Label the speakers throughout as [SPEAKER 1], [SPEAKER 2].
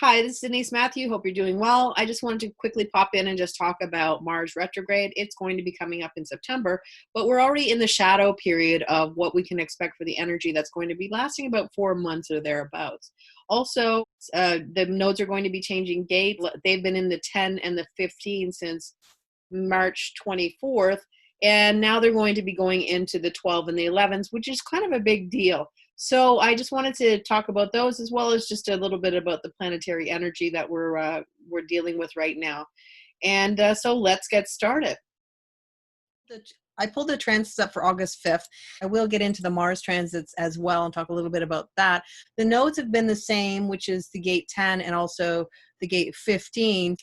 [SPEAKER 1] Hi, this is Denise Mathew. Hope you're doing well. I just wanted to quickly pop in and just talk about Mars retrograde. It's going to be coming up in September, but we're already in the shadow period of what we can expect for the energy that's going to be lasting about 4 months or thereabouts. Also, the nodes are going to be changing gate. They've been in the 10 and the 15 since March 24th, and now they're going to be going into the 12 and the 11s, which is kind of a big deal. So I just wanted to talk about those, as well as just a little bit about the planetary energy that we're dealing with right now. And so let's get started.
[SPEAKER 2] I pulled the transits up for August 5th. I will get into the Mars transits as well and talk a little bit about that. The nodes have been the same, which is the gate 10 and also the gate 15.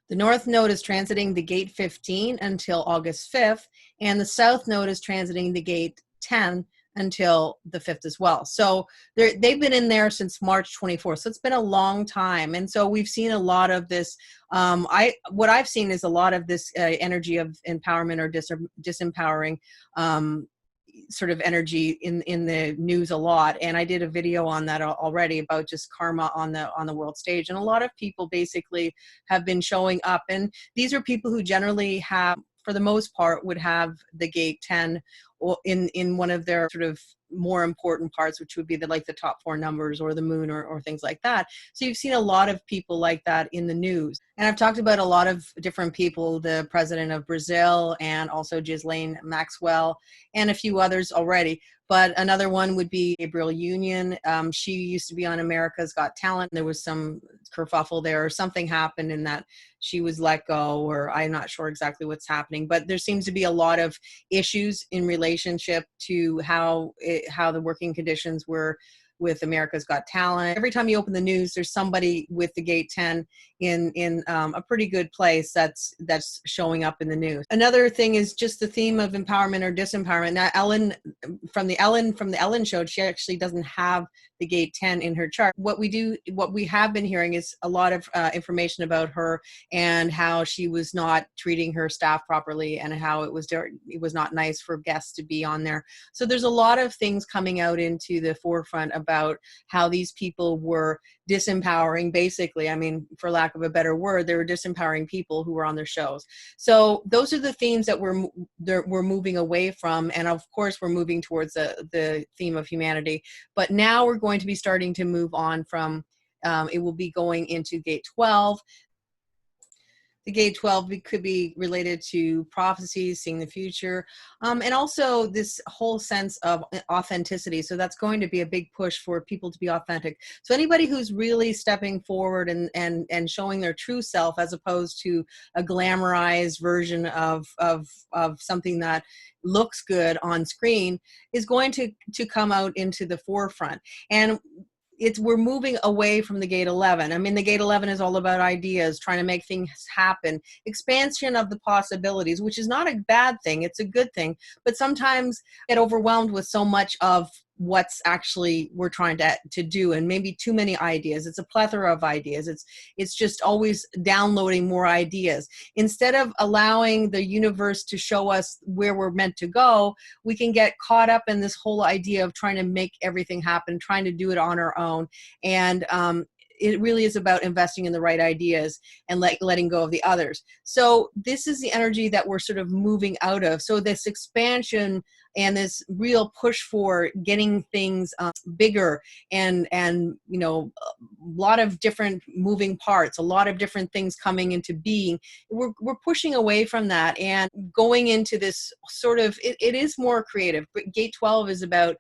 [SPEAKER 2] The North Node is transiting the gate 15 until August 5th, and the South Node is transiting the gate 10 until the 5th as well. So they've been in there since March 24th. So it's been a long time. And so we've seen a lot of this. What I've seen is a lot of this energy of empowerment or disempowering sort of energy in the news a lot. And I did a video on that already about just karma on the world stage. And a lot of people basically have been showing up. And these are people who generally have, for the most part, would have the gate 10 or in one of their sort of more important parts, which would be like the top 4 numbers or the moon or things like that. So you've seen a lot of people like that in the news. And I've talked about a lot of different people, the president of Brazil and also Ghislaine Maxwell and a few others already. But another one would be Gabrielle Union. She used to be on America's Got Talent. There was some kerfuffle there, or something happened in that she was let go, or I'm not sure exactly what's happening. But there seems to be a lot of issues in relationship to how the working conditions were with America's Got Talent. Every time you open the news, there's somebody with the gate 10 in a pretty good place that's showing up in the news. Another thing is just the theme of empowerment or disempowerment. Now, Ellen from the Ellen show, she actually doesn't have the gate 10 in her chart. What we have been hearing is a lot of information about her and how she was not treating her staff properly and how it was not nice for guests to be on there. So there's a lot of things coming out into the forefront about how these people were disempowering, basically. I mean, for lack of a better word, they were disempowering people who were on their shows. So those are the themes that we're moving away from. And of course, we're moving towards the theme of humanity. But now we're going to be starting to move on from, it will be going into gate 12. The gate 12 could be related to prophecies, seeing the future, and also this whole sense of authenticity. So that's going to be a big push for people to be authentic. So anybody who's really stepping forward and showing their true self, as opposed to a glamorized version of something that looks good on screen, is going to come out into the forefront. And we're moving away from the gate 11. I mean, the gate 11 is all about ideas, trying to make things happen, expansion of the possibilities, which is not a bad thing. It's a good thing. But sometimes get overwhelmed with so much of what's actually we're trying to do, and maybe too many ideas. It's a plethora of ideas. It's just always downloading more ideas. Instead of allowing the universe to show us where we're meant to go, we can get caught up in this whole idea of trying to make everything happen, trying to do it on our own. And it really is about investing in the right ideas and letting go of the others. So this is the energy that we're sort of moving out of. So this expansion and this real push for getting things bigger and you know, a lot of different moving parts, a lot of different things coming into being. We're pushing away from that and going into this sort of, it is more creative. But gate 12 is about,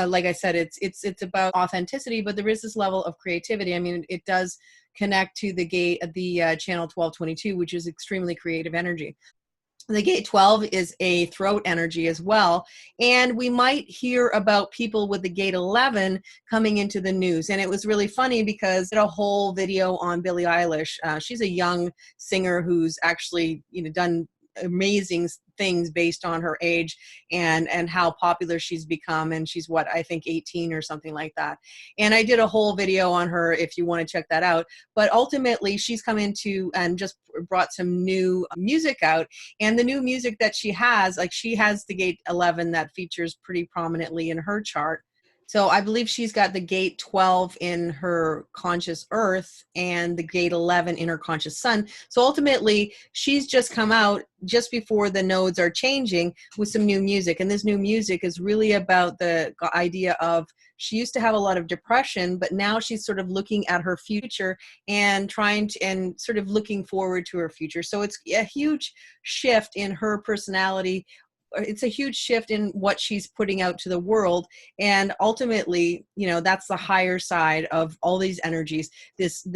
[SPEAKER 2] like I said, it's about authenticity, but there is this level of creativity. I mean, it does connect to the channel 1222, which is extremely creative energy. The gate 12 is a throat energy as well. And we might hear about people with the gate 11 coming into the news. And it was really funny because I did a whole video on Billie Eilish. She's a young singer who's actually, done amazing things based on her age and how popular she's become. And she's I think 18 or something like that. And I did a whole video on her if you want to check that out. But ultimately she's come into and just brought some new music out. And the new music that she has, like she has the gate 11 that features pretty prominently in her chart. So I believe she's got the gate 12 in her conscious earth and the gate 11 in her conscious sun. So ultimately, she's just come out just before the nodes are changing with some new music. And this new music is really about the idea of, she used to have a lot of depression, but now she's sort of looking at her future and trying to, and sort of looking forward to her future. So it's a huge shift in her personality. It's a huge shift in what she's putting out to the world. And ultimately, that's the higher side of all these energies, this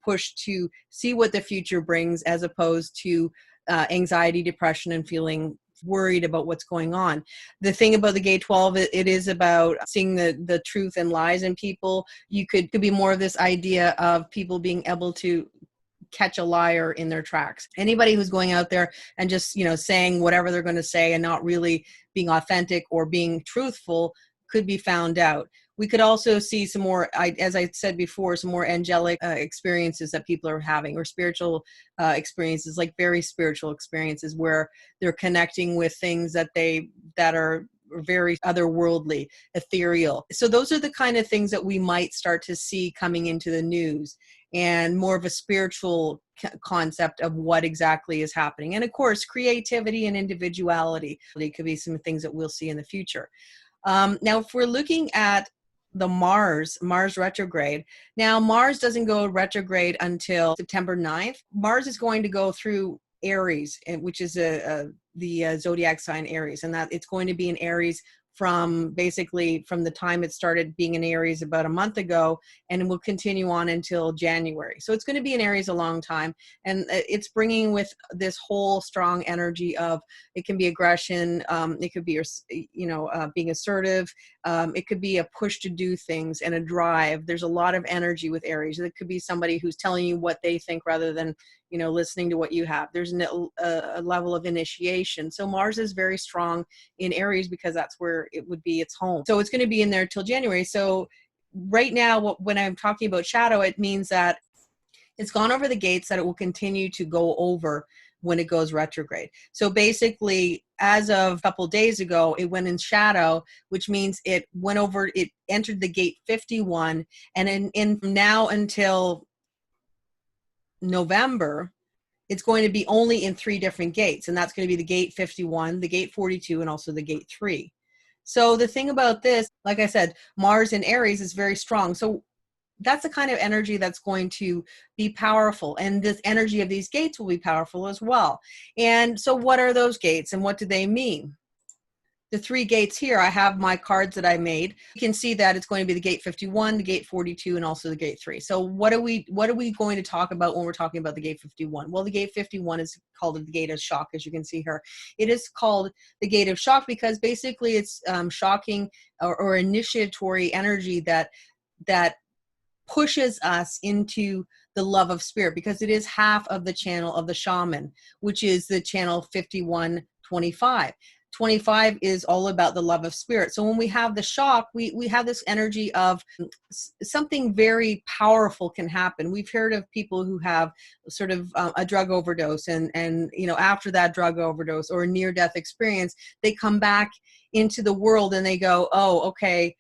[SPEAKER 2] push to see what the future brings, as opposed to anxiety, depression, and feeling worried about what's going on. The thing about the gate 12, it is about seeing the truth and lies in people. You could be more of this idea of people being able to catch a liar in their tracks. Anybody who's going out there and just, saying whatever they're going to say and not really being authentic or being truthful could be found out. We could also see some more, as I said before, some more angelic experiences that people are having, or spiritual experiences, like very spiritual experiences where they're connecting with things that are very otherworldly, ethereal. So those are the kind of things that we might start to see coming into the news, and more of a spiritual concept of what exactly is happening. And of course, creativity and individuality could be some things that we'll see in the future. Now, if we're looking at the Mars retrograde, now Mars doesn't go retrograde until September 9th. Mars is going to go through Aries, which is the zodiac sign Aries, and that it's going to be in Aries from the time it started being in Aries about a month ago, and it will continue on until January. So it's going to be in Aries a long time, and it's bringing with this whole strong energy of, it can be aggression, it could be being assertive, it could be a push to do things and a drive. There's a lot of energy with Aries. It could be somebody who's telling you what they think rather than listening to what you have. There's a level of initiation. So Mars is very strong in Aries because that's where it would be its home. So it's going to be in there till January. So right now, when I'm talking about shadow, it means that it's gone over the gates that it will continue to go over when it goes retrograde. So basically, as of a couple of days ago, it went in shadow, which means it entered the gate 51. And in now until November, it's going to be only in 3 different gates. And that's going to be the gate 51, the gate 42, and also the gate 3. So the thing about this, like I said, Mars in Aries is very strong. So that's the kind of energy that's going to be powerful. And this energy of these gates will be powerful as well. And so what are those gates and what do they mean? The 3 gates here, I have my cards that I made. You can see that it's going to be the gate 51, the gate 42, and also the gate 3. So what are we going to talk about when we're talking about the gate 51? Well, the gate 51 is called the gate of shock, as you can see here. It is called the gate of shock because basically it's shocking or initiatory energy that pushes us into the love of spirit, because it is half of the channel of the shaman, which is the channel 5125. 25 is all about the love of spirit. So when we have the shock, we have this energy of something very powerful can happen. We've heard of people who have sort of a drug overdose, and after that drug overdose or near-death experience, they come back into the world and they go, oh, okay,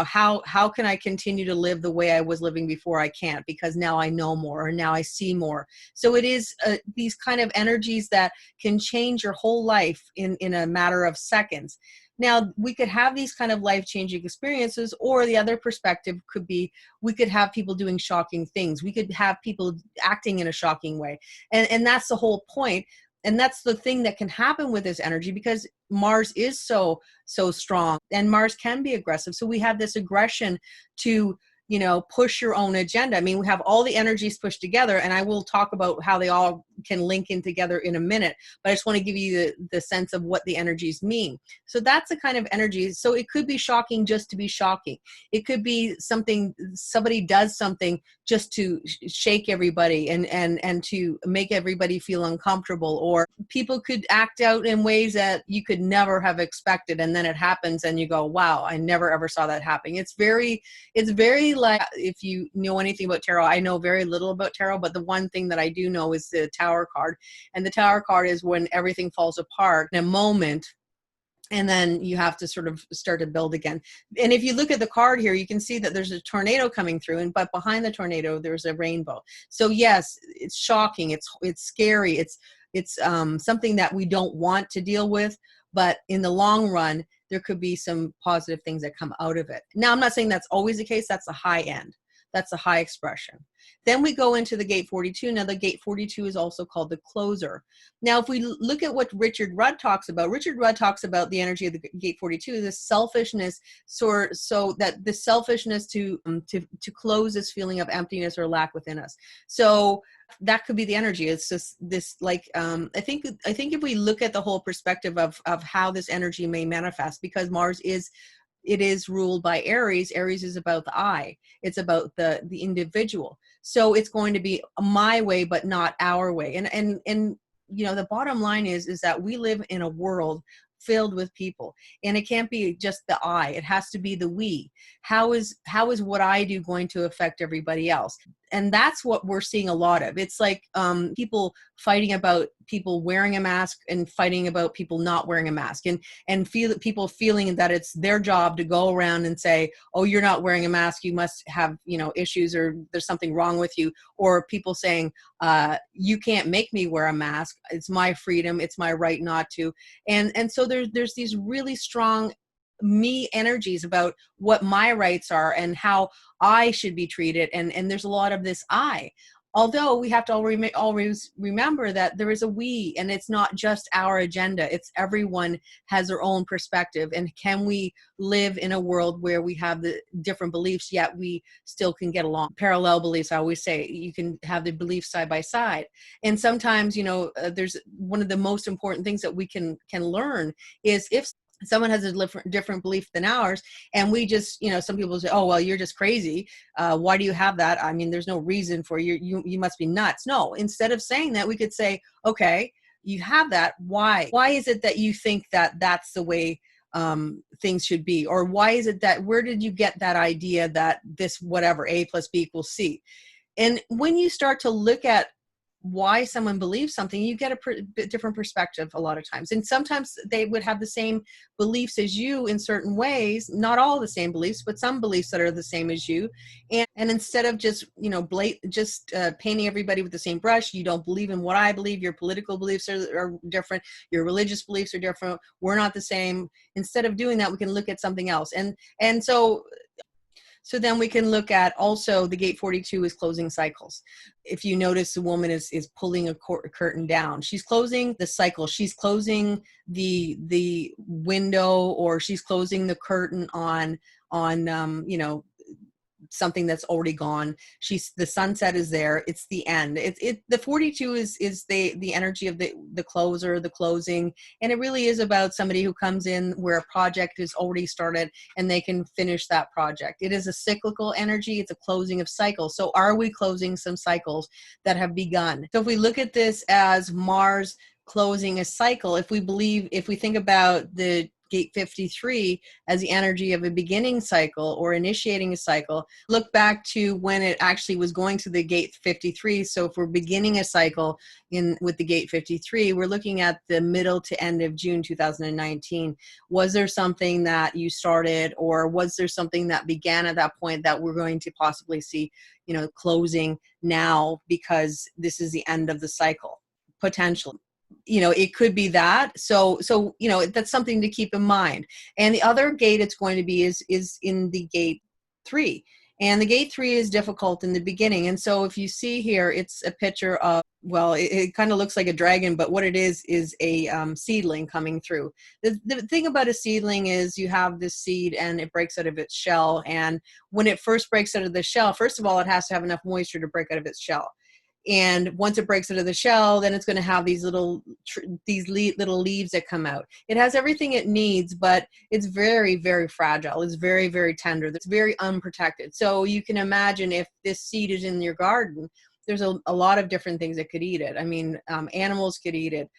[SPEAKER 2] how can I continue to live the way I was living before? I can't, because now I know more, or now I see more. So it is these kind of energies that can change your whole life in a matter of seconds. Now, we could have these kind of life-changing experiences, or the other perspective could be, we could have people doing shocking things. We could have people acting in a shocking way. And that's the whole point. And that's the thing that can happen with this energy, because Mars is so strong, and Mars can be aggressive. So we have this aggression to, push your own agenda. I mean, we have all the energies pushed together, and I will talk about how they all can link in together in a minute, but I just want to give you the sense of what the energies mean. So that's the kind of energy. So it could be shocking just to be shocking. It could be somebody does something just to shake everybody and to make everybody feel uncomfortable, or people could act out in ways that you could never have expected, and then it happens and you go, wow, I never ever saw that happening. It's very like, if you know anything about tarot, I know very little about tarot, but the one thing that I do know is the Tower card. And the Tower card is when everything falls apart in a moment. and then you have to sort of start to build again. And if you look at the card here, you can see that there's a tornado coming through, but behind the tornado there's a rainbow. So yes, it's shocking, it's scary, it's something that we don't want to deal with, but in the long run there could be some positive things that come out of it. Now, I'm not saying that's always the case. That's the high end, that's a high expression. Then we go into the gate 42. Now, the gate 42 is also called the closer. Now, if we look at what Richard Rudd talks about the energy of the gate 42, the selfishness, so that the selfishness to close this feeling of emptiness or lack within us. So that could be the energy. It's just this, like, I think if we look at the whole perspective of how this energy may manifest, because Mars is ruled by Aries. Aries is about the I. It's about the individual. So it's going to be my way, but not our way. And you know, the bottom line is that we live in a world filled with people, and it can't be just the I. It has to be the we. How is what I do going to affect everybody else? And that's what we're seeing a lot of. It's like people fighting about people wearing a mask and fighting about people not wearing a mask, and people feeling that it's their job to go around and say, oh, you're not wearing a mask, you must have, you know, issues, or there's something wrong with you. Or people saying, you can't make me wear a mask, it's my freedom, it's my right not to. And so there's these really strong me energies about what my rights are and how I should be treated. And there's a lot of this I. Although we have to always remember that there is a we, and it's not just our agenda. It's everyone has their own perspective. And can we live in a world where we have the different beliefs, yet we still can get along? Parallel beliefs, I always say, you can have the beliefs side by side. And sometimes, you know, there's one of the most important things that we can learn is if someone has a different belief than ours, and we just, you know, some people say, oh, well, you're just crazy. Why do you have that? I mean, there's no reason for you must be nuts. No, instead of saying that, we could say, okay, you have that. Why is it that you think that that's the way things should be? Or why is it that, where did you get that idea that this, whatever, A plus B equals C? And when you start to look at why someone believes something, you get a different perspective a lot of times. And sometimes they would have the same beliefs as you in certain ways, not all the same beliefs, but some beliefs that are the same as you. And instead of just, you know, painting everybody with the same brush, you don't believe in what I believe, your political beliefs are different, your religious beliefs are different, we're not the same. Instead of doing that, we can look at something else. And so then we can look at also the gate 42 is closing cycles. If you notice, the woman is pulling a curtain down. She's closing the cycle. She's closing the window, or she's closing the curtain on you know, something that's already gone. The sunset is there. It's the end. The 42 is the energy of the closer, the closing. And it really is about somebody who comes in where a project is already started and they can finish that project. It is a cyclical energy. It's a closing of cycles. So are we closing some cycles that have begun? So if we look at this as Mars closing a cycle, if we think about the gate 53 as the energy of a beginning cycle or initiating a cycle, look back to when it actually was going to the gate 53. So if we're beginning a cycle with the gate 53, we're looking at the middle to end of June 2019. Was there something that you started, or was there something that began at that point that we're going to possibly see, you know, closing now because this is the end of the cycle, potentially? You know, it could be that. So, you know, that's something to keep in mind. And the other gate it's going to be is in the gate 3. And the gate 3 is difficult in the beginning. And so if you see here, it's a picture of, well, it kind of looks like a dragon, but what it is a seedling coming through. The thing about a seedling is you have this seed and it breaks out of its shell. And when it first breaks out of the shell, first of all, it has to have enough moisture to break out of its shell. And once it breaks out of the shell, then it's going to have these little leaves that come out. It has everything it needs, but it's very, very fragile. It's very, very tender. It's very unprotected. So you can imagine if this seed is in your garden, there's a lot of different things that could eat it. I mean, animals could eat it,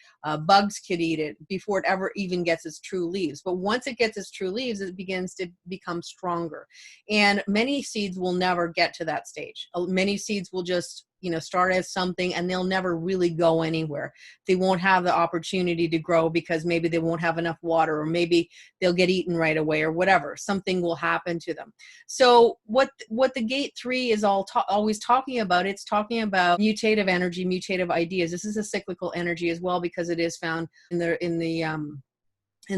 [SPEAKER 2] bugs could eat it before it ever even gets its true leaves. But once it gets its true leaves, it begins to become stronger. And many seeds will never get to that stage. Many seeds will just start as something and they'll never really go anywhere. They won't have the opportunity to grow because maybe they won't have enough water, or maybe they'll get eaten right away, or whatever. Something will happen to them. So what the gate 3 is always talking about, it's talking about mutative energy, mutative ideas. This is a cyclical energy as well, because it is found in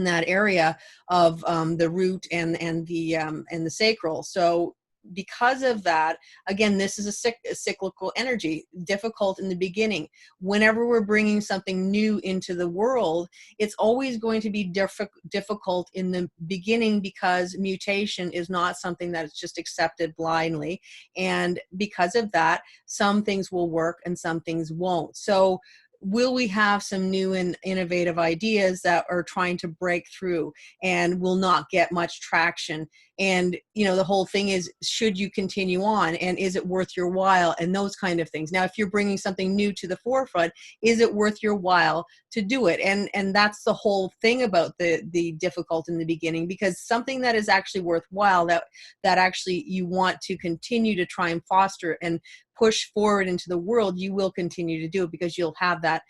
[SPEAKER 2] that area of the root and the sacral. So because of that, again, this is a cyclical energy, difficult in the beginning. Whenever we're bringing something new into the world, it's always going to be difficult in the beginning, because mutation is not something that is just accepted blindly. And because of that, some things will work and some things won't. So will we have some new and innovative ideas that are trying to break through and will not get much traction? And, the whole thing is, should you continue on, and is it worth your while, and those kind of things. Now, if you're bringing something new to the forefront, is it worth your while to do it? And that's the whole thing about the difficult in the beginning, because something that is actually worthwhile, that actually you want to continue to try and foster and push forward into the world, you will continue to do it, because you'll have that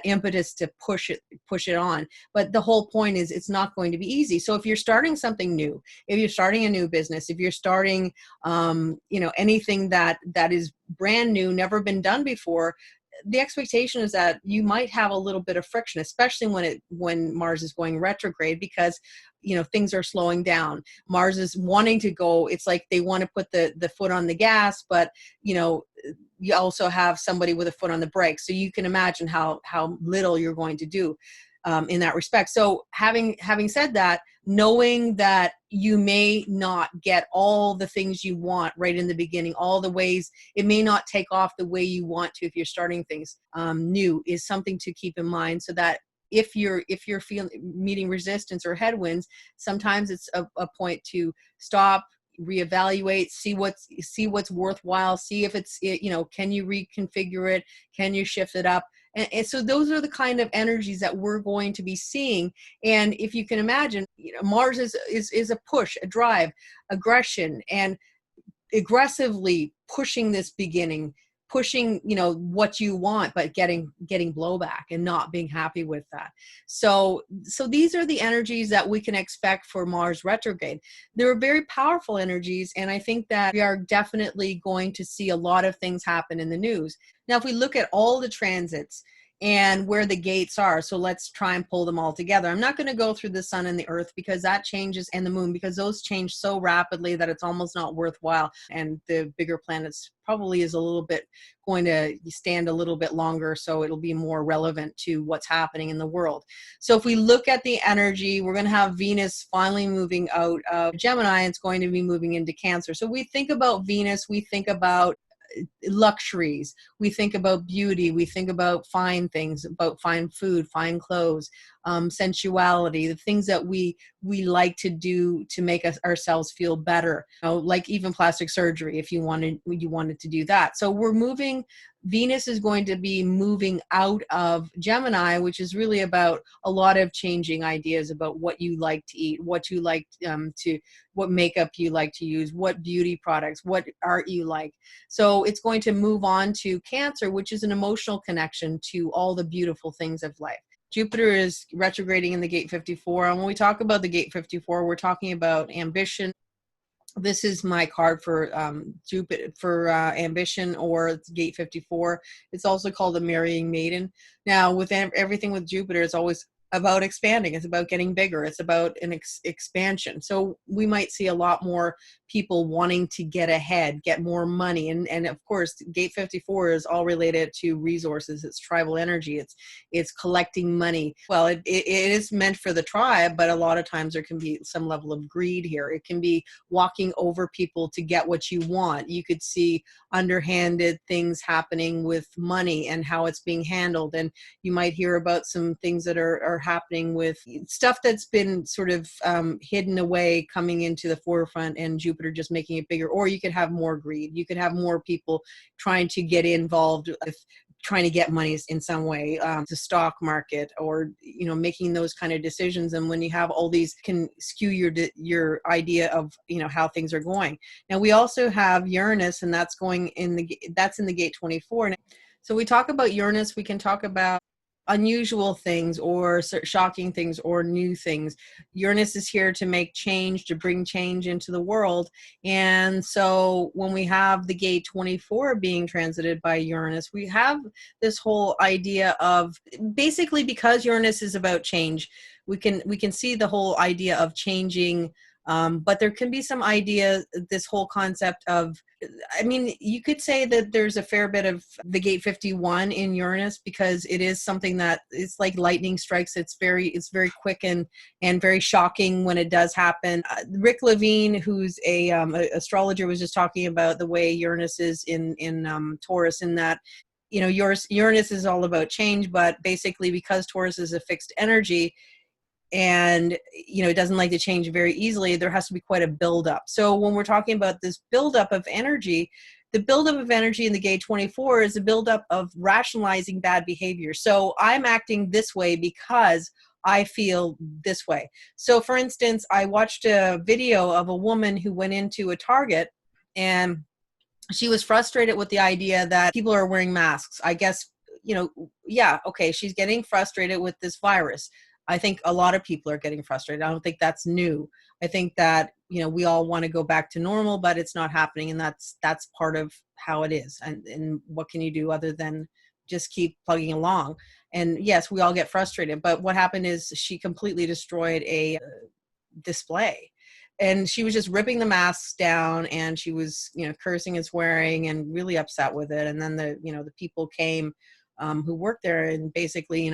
[SPEAKER 2] impetus to push it on. But the whole point is, it's not going to be easy. So if you're starting something new, if you're starting a new business, if you're starting anything that is brand new, never been done before, the expectation is that you might have a little bit of friction, especially when Mars is going retrograde, because things are slowing down. Mars is wanting to go, it's like they want to put the foot on the gas, but you also have somebody with a foot on the brake. So you can imagine how little you're going to do in that respect. So having said that, knowing that you may not get all the things you want right in the beginning, all the ways it may not take off the way you want to if you're starting things new, is something to keep in mind, so that if you're meeting resistance or headwinds, sometimes it's a point to stop, reevaluate, see what's worthwhile, see if it's, can you reconfigure it, can you shift it up. And so those are the kind of energies that we're going to be seeing. And if you can imagine, Mars is a push, a drive, aggression, and aggressively pushing this beginning, pushing what you want, but getting blowback and not being happy with that. So these are the energies that we can expect for Mars retrograde. They're very powerful energies, and I think that we are definitely going to see a lot of things happen in the news. Now, if we look at all the transits and where the gates are, so let's try and pull them all together. I'm not going to go through the sun and the earth, because that changes, and the moon, because those change so rapidly that it's almost not worthwhile. And the bigger planets probably is a little bit going to stand a little bit longer, so it'll be more relevant to what's happening in the world. So if we look at the energy, we're going to have Venus finally moving out of Gemini, and it's going to be moving into Cancer. So we think about Venus, we think about luxuries, we think about beauty, we think about fine things, about fine food, fine clothes, sensuality, the things that we like to do to make ourselves feel better, like even plastic surgery, if you wanted to do that. So Venus is going to be moving out of Gemini, which is really about a lot of changing ideas about what you like to eat, what you like what makeup you like to use, what beauty products, what art you like. So it's going to move on to Cancer, which is an emotional connection to all the beautiful things of life. Jupiter is retrograding in the gate 54. And when we talk about the gate 54, we're talking about ambition. This is my card for Jupiter, for ambition, or gate 54. It's also called the marrying maiden. Now, with everything with Jupiter, it's always about expanding. It's about getting bigger. It's about an expansion. So we might see a lot more people wanting to get ahead, get more money. And of course, gate 54 is all related to resources. It's tribal energy. It's collecting money. Well, it is meant for the tribe, but a lot of times there can be some level of greed here. It can be walking over people to get what you want. You could see underhanded things happening with money and how it's being handled. And you might hear about some things that are happening with stuff that's been sort of hidden away coming into the forefront, and Jupiter just making it bigger. Or you could have more greed. You could have more people trying to get involved with trying to get money in some way, the stock market, or making those kind of decisions. And when you have all these, can skew your idea of how things are going. Now we also have Uranus, and that's in the gate 24. So we talk about Uranus, we can talk about unusual things or shocking things or new things. Uranus is here to make change, to bring change into the world. And so when we have the gate 24 being transited by Uranus, we have this whole idea of, basically, because Uranus is about change, we can see the whole idea of changing. But there can be some idea, this whole concept of, you could say that there's a fair bit of the gate 51 in Uranus, because it is something that it's like lightning strikes. It's very quick and very shocking when it does happen. Rick Levine, who's a astrologer, was just talking about the way Uranus is in Taurus, in that Uranus is all about change, but basically because Taurus is a fixed energy, and it doesn't like to change very easily, there has to be quite a buildup. So when we're talking about this buildup of energy, the buildup of energy in the gate 24 is a buildup of rationalizing bad behavior. So I'm acting this way because I feel this way. So for instance, I watched a video of a woman who went into a Target, and she was frustrated with the idea that people are wearing masks. I guess, okay, she's getting frustrated with this virus. I think a lot of people are getting frustrated. I don't think that's new. I think that, we all want to go back to normal, but it's not happening. And that's part of how it is. And what can you do other than just keep plugging along? And yes, we all get frustrated. But what happened is she completely destroyed a display. And she was just ripping the masks down, and she was, cursing and swearing and really upset with it. And then the people came, who work there, and basically,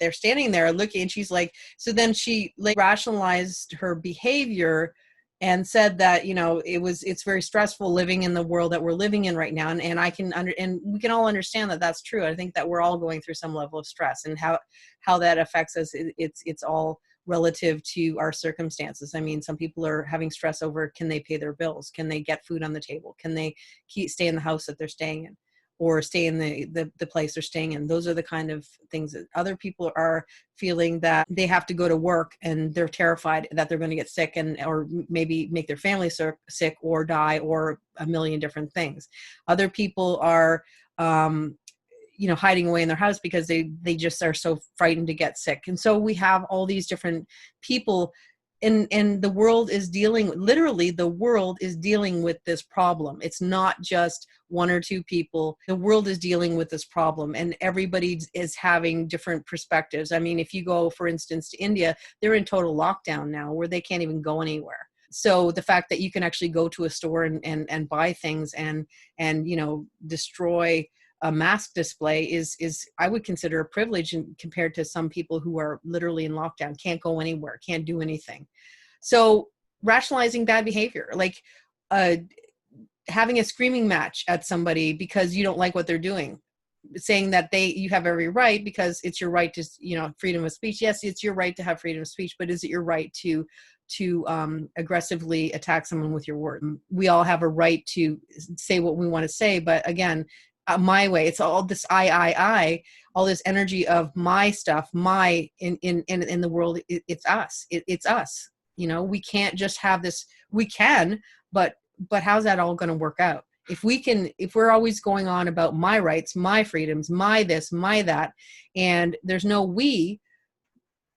[SPEAKER 2] they're standing there looking, and she's like, so then she rationalized her behavior and said that, it's very stressful living in the world that we're living in right now. And and we can all understand that that's true. I think that we're all going through some level of stress, and how that affects us. It's all relative to our circumstances. Some people are having stress over, can they pay their bills? Can they get food on the table? Can they stay in the house that they're staying in? Or stay in the place they're staying in. Those are the kind of things that other people are feeling, that they have to go to work and they're terrified that they're going to get sick, or maybe make their family sick or die, or a million different things. Other people are, hiding away in their house because they just are so frightened to get sick. And so we have all these different people. And the world is literally the world is dealing with this problem. It's not just one or two people. The world is dealing with this problem, and everybody is having different perspectives. If you go, for instance, to India, they're in total lockdown now, where they can't even go anywhere. So the fact that you can actually go to a store and buy things and destroy a mask display is I would consider a privilege, compared to some people who are literally in lockdown, can't go anywhere, can't do anything. So rationalizing bad behavior, like having a screaming match at somebody because you don't like what they're doing, saying that you have every right, because it's your right to, freedom of speech. Yes, it's your right to have freedom of speech, but is it your right to aggressively attack someone with your word? We all have a right to say what we want to say, but again, my way. It's all this I, all this energy of my stuff, my in the world. It's us. It's us. We can't just have this. We can, but how's that all going to work out? If we're always going on about my rights, my freedoms, my this, my that, and there's no we.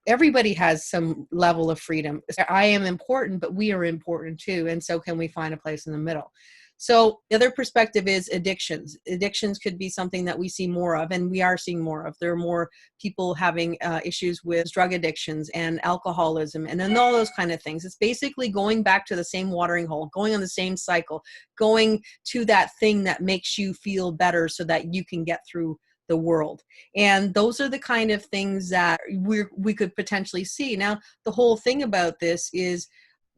[SPEAKER 2] Everybody has some level of freedom. I am important, but we are important too. And so can we find a place in the middle? So the other perspective is addictions. Addictions could be something that we see more of, and we are seeing more of. There are more people having issues with drug addictions and alcoholism and all those kind of things. It's basically going back to the same watering hole, going on the same cycle, going to that thing that makes you feel better so that you can get through the world. And those are the kind of things that we could potentially see. Now, the whole thing about this is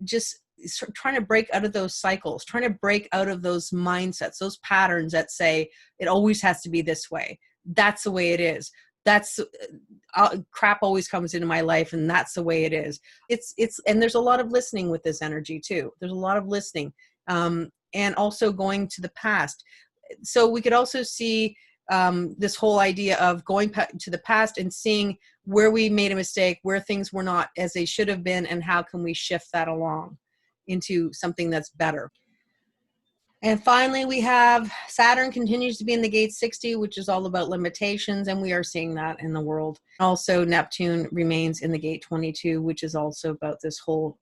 [SPEAKER 2] just trying to break out of those cycles, trying to break out of those mindsets, those patterns that say it always has to be this way. That's the way it is. That's crap always comes into my life, and that's the way it is. And there's a lot of listening with this energy too. There's a lot of listening, and also going to the past. So we could also see this whole idea of going to the past and seeing where we made a mistake, where things were not as they should have been, and how can we shift that along into something that's better. And finally, we have Saturn continues to be in the gate 60, which is all about limitations, and we are seeing that in the world. Also, Neptune remains in the gate 22, which is also about this whole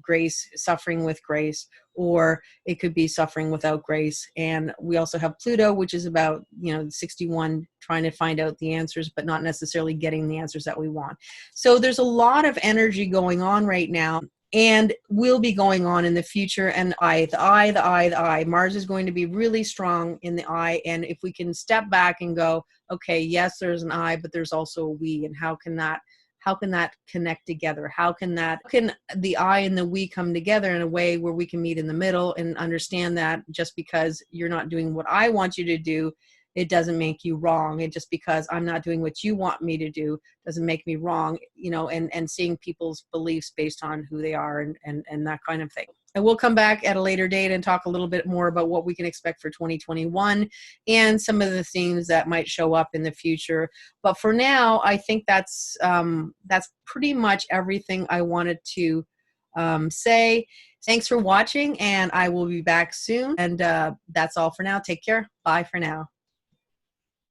[SPEAKER 2] grace, suffering with grace, or it could be suffering without grace. And we also have Pluto, which is about, 61, trying to find out the answers, but not necessarily getting the answers that we want. So there's a lot of energy going on right now, and will be going on in the future. And the eye. Mars is going to be really strong in the eye. And if we can step back and go, okay, yes, there's an I, but there's also a we, and how can that connect together? How can the I and the we come together in a way where we can meet in the middle and understand that just because you're not doing what I want you to do, it doesn't make you wrong. And just because I'm not doing what you want me to do doesn't make me wrong, and seeing people's beliefs based on who they are and that kind of thing. I will come back at a later date and talk a little bit more about what we can expect for 2021 and some of the themes that might show up in the future. But for now, I think that's pretty much everything I wanted to say. Thanks for watching, and I will be back soon. And that's all for now. Take care. Bye for now.